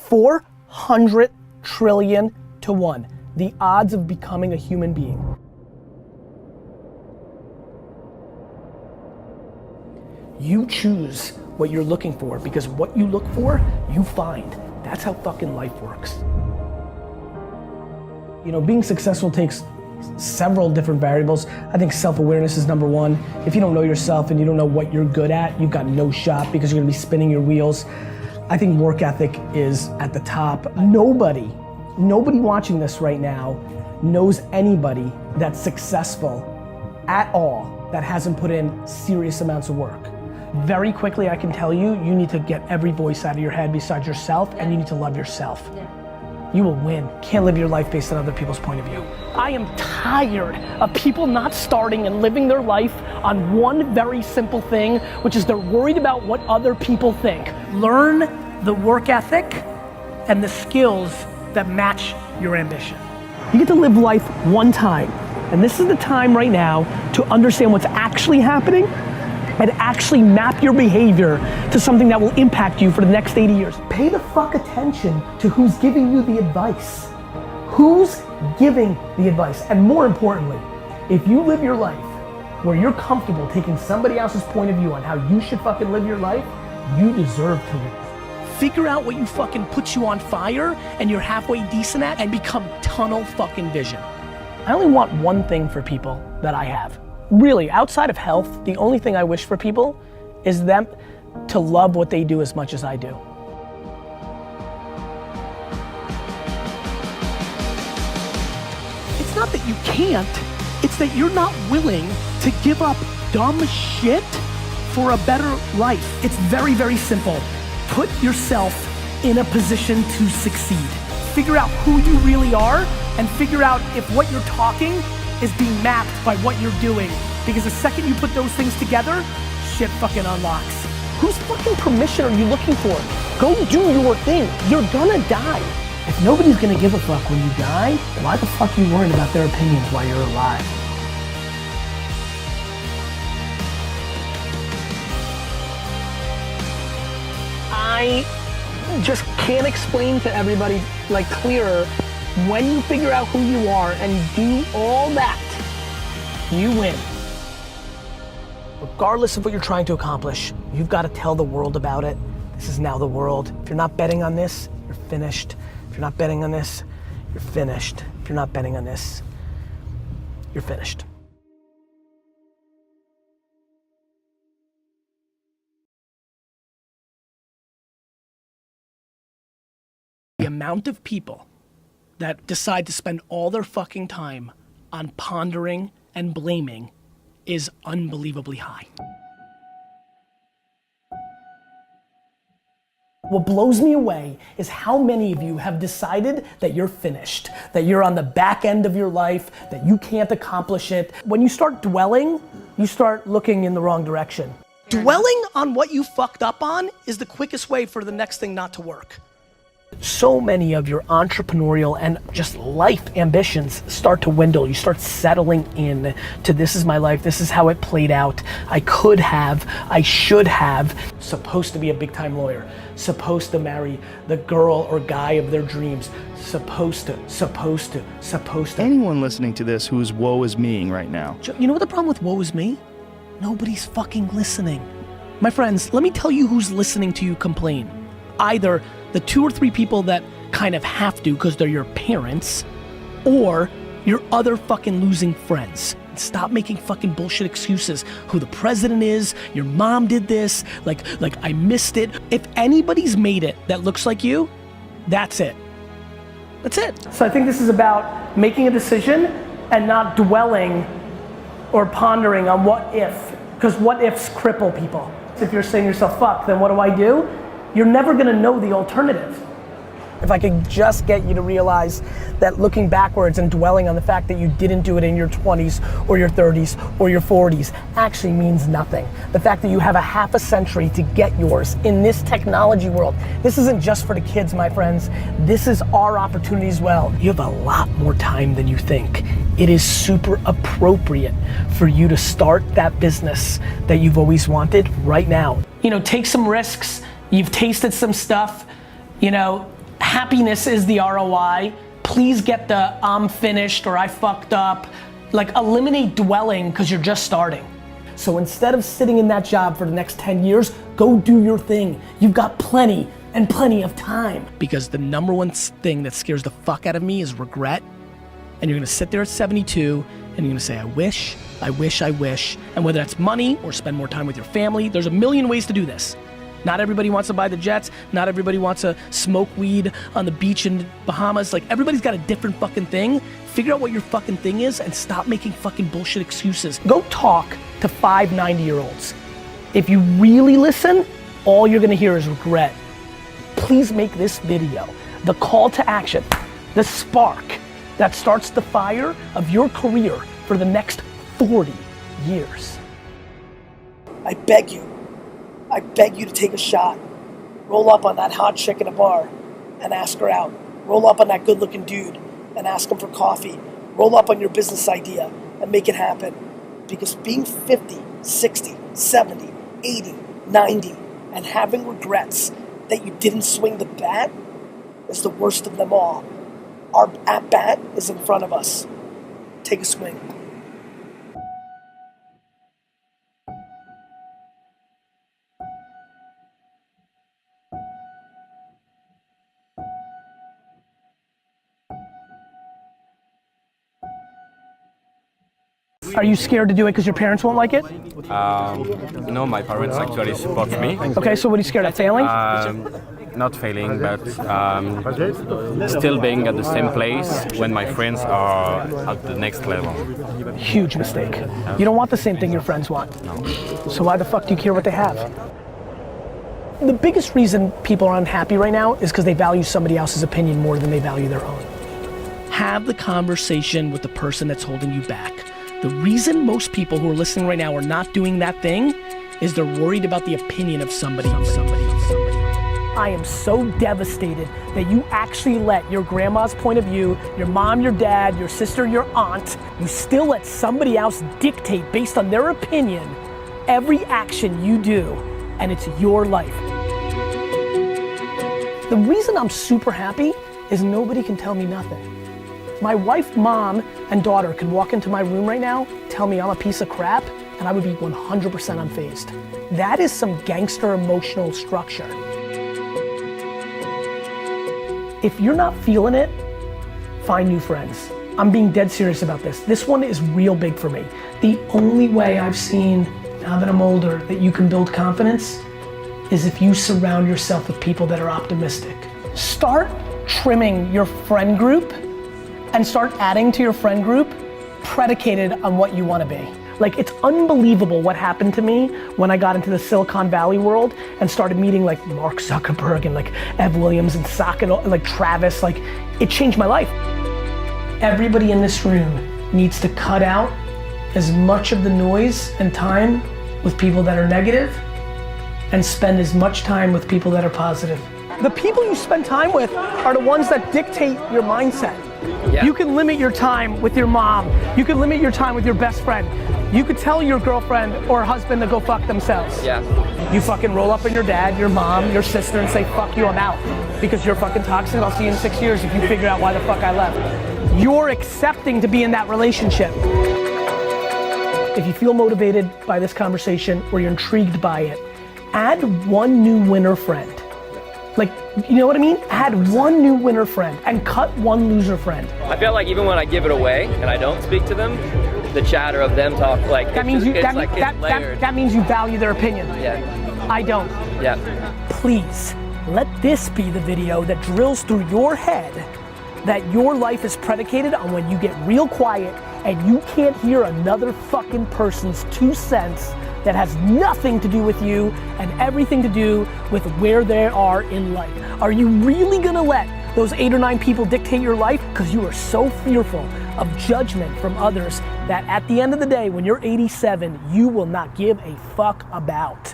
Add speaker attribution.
Speaker 1: 400 trillion to 1. The odds of becoming a human being. You choose what you're looking for, because what you look for, you find. That's how fucking life works. You know, being successful takes several different variables. I think self-awareness is number one. If you don't know yourself and you don't know what you're good at, you've got no shot, because you're gonna be spinning your wheels. I think work ethic is at the top. Nobody watching this right now knows anybody that's successful at all that hasn't put in serious amounts of work. Very quickly, I can tell you, you need to get every voice out of your head besides yourself, and you need to love yourself. You will win. Can't live your life based on other people's point of view. I am tired of people not starting and living their life on one very simple thing, which is they're worried about what other people think. Learn the work ethic and the skills that match your ambition. You get to live life one time, and this is the time right now to understand what's actually happening and actually map your behavior to something that will impact you for the next 80 years. Pay the fuck attention to who's giving you the advice. Who's giving the advice? And more importantly, if you live your life where you're comfortable taking somebody else's point of view on how you should fucking live your life, you deserve to live. Figure out what you fucking puts you on fire and you're halfway decent at, and become tunnel fucking vision. I only want one thing for people that I have. Really, outside of health, the only thing I wish for people is them to love what they do as much as I do. It's not that you can't, it's that you're not willing to give up dumb shit for a better life. It's very, very simple. Put yourself in a position to succeed. Figure out who you really are, and figure out if what you're talking is being mapped by what you're doing. Because the second you put those things together, shit fucking unlocks. Whose fucking permission are you looking for? Go do your thing. You're gonna die. If nobody's gonna give a fuck when you die, why the fuck are you worried about their opinions while you're alive? I just can't explain to everybody like clearer. When you figure out who you are and do all that, you win. Regardless of what you're trying to accomplish, you've got to tell the world about it. This is now the world. If you're not betting on this, you're finished. If you're not betting on this, you're finished. If you're not betting on this, you're finished. The amount of people that decide to spend all their fucking time on pondering and blaming is unbelievably high. What blows me away is how many of you have decided that you're finished, that you're on the back end of your life, that you can't accomplish it. When you start dwelling, you start looking in the wrong direction. Dwelling on what you fucked up on is the quickest way for the next thing not to work. So many of your entrepreneurial and just life ambitions start to dwindle. You start settling in to this is my life, this is how it played out. I could have, I should have. Supposed to be a big time lawyer, supposed to marry the girl or guy of their dreams, supposed to.
Speaker 2: Anyone listening to this who's woe is meing right now.
Speaker 1: You know what the problem with woe is me? Nobody's fucking listening. My friends, let me tell you who's listening to you complain. Either the 2 or 3 people that kind of have to because they're your parents, or your other fucking losing friends. Stop making fucking bullshit excuses. Who the president is, your mom did this, like I missed it. If anybody's made it that looks like you, that's it. That's it. So I think this is about making a decision and not dwelling or pondering on what if, because what ifs cripple people. If you're saying to yourself, fuck, then what do I do? You're never gonna know the alternative. If I could just get you to realize that looking backwards and dwelling on the fact that you didn't do it in your 20s or your 30s or your 40s actually means nothing. The fact that you have a half a century to get yours in this technology world, this isn't just for the kids, my friends. This is our opportunity as well. You have a lot more time than you think. It is super appropriate for you to start that business that you've always wanted right now. You know, take some risks. You've tasted some stuff, you know, happiness is the ROI. Please get the I'm finished or I fucked up. Like eliminate dwelling because you're just starting. So instead of sitting in that job for the next 10 years, go do your thing. You've got plenty and plenty of time. Because the number one thing that scares the fuck out of me is regret. And you're gonna sit there at 72 and you're gonna say, I wish, I wish, I wish. And whether that's money or spend more time with your family, there's a million ways to do this. Not everybody wants to buy the jets. Not everybody wants to smoke weed on the beach in Bahamas. Like everybody's got a different fucking thing. Figure out what your fucking thing is and stop making fucking bullshit excuses. Go talk to 5 90-year-olds. If you really listen, all you're gonna hear is regret. Please make this video the call to action, the spark that starts the fire of your career for the next 40 years. I beg you to take a shot. Roll up on that hot chick in a bar and ask her out. Roll up on that good looking dude and ask him for coffee. Roll up on your business idea and make it happen. Because being 50, 60, 70, 80, 90 and having regrets that you didn't swing the bat is the worst of them all. Our at-bat is in front of us. Take a swing. Are you scared to do it because your parents won't like it?
Speaker 3: No, my parents actually support me.
Speaker 1: Okay, so what are you scared of, failing?
Speaker 3: Not failing, but still being at the same place when my friends are at the next level.
Speaker 1: Huge mistake. You don't want the same thing your friends want.
Speaker 3: No.
Speaker 1: So why the fuck do you care what they have? The biggest reason people are unhappy right now is because they value somebody else's opinion more than they value their own. Have the conversation with the person that's holding you back. The reason most people who are listening right now are not doing that thing is they're worried about the opinion of somebody. I am so devastated that you actually let your grandma's point of view, your mom, your dad, your sister, your aunt, you still let somebody else dictate based on their opinion every action you do, and it's your life. The reason I'm super happy is nobody can tell me nothing. My wife, mom, and daughter could walk into my room right now, tell me I'm a piece of crap, and I would be 100% unfazed. That is some gangster emotional structure. If you're not feeling it, find new friends. I'm being dead serious about this. This one is real big for me. The only way I've seen, now that I'm older, that you can build confidence is if you surround yourself with people that are optimistic. Start trimming your friend group and start adding to your friend group predicated on what you want to be. Like, it's unbelievable what happened to me when I got into the Silicon Valley world and started meeting like Mark Zuckerberg and like Ev Williams and Sackett, like Travis, like it changed my life. Everybody in this room needs to cut out as much of the noise and time with people that are negative and spend as much time with people that are positive. The people you spend time with are the ones that dictate your mindset. Yeah. You can limit your time with your mom. You can limit your time with your best friend. You could tell your girlfriend or husband to go fuck themselves. Yeah. You fucking roll up on your dad, your mom, your sister and say, fuck you, I'm out. Because you're fucking toxic, I'll see you in 6 years if you figure out why the fuck I left. You're accepting to be in that relationship. If you feel motivated by this conversation or you're intrigued by it, add one new winner friend. Like, you know what I mean? Add one new winner friend and cut one loser friend.
Speaker 4: I feel like even when I give it away and I don't speak to them, the chatter of them talk like
Speaker 1: that means that means you value their opinion.
Speaker 4: Yeah.
Speaker 1: I don't.
Speaker 4: Yeah.
Speaker 1: Please let this be the video that drills through your head that your life is predicated on when you get real quiet and you can't hear another fucking person's 2 cents that has nothing to do with you and everything to do with where they are in life. Are you really gonna let those 8 or 9 people dictate your life? Because you are so fearful of judgment from others that at the end of the day, when you're 87, you will not give a fuck about.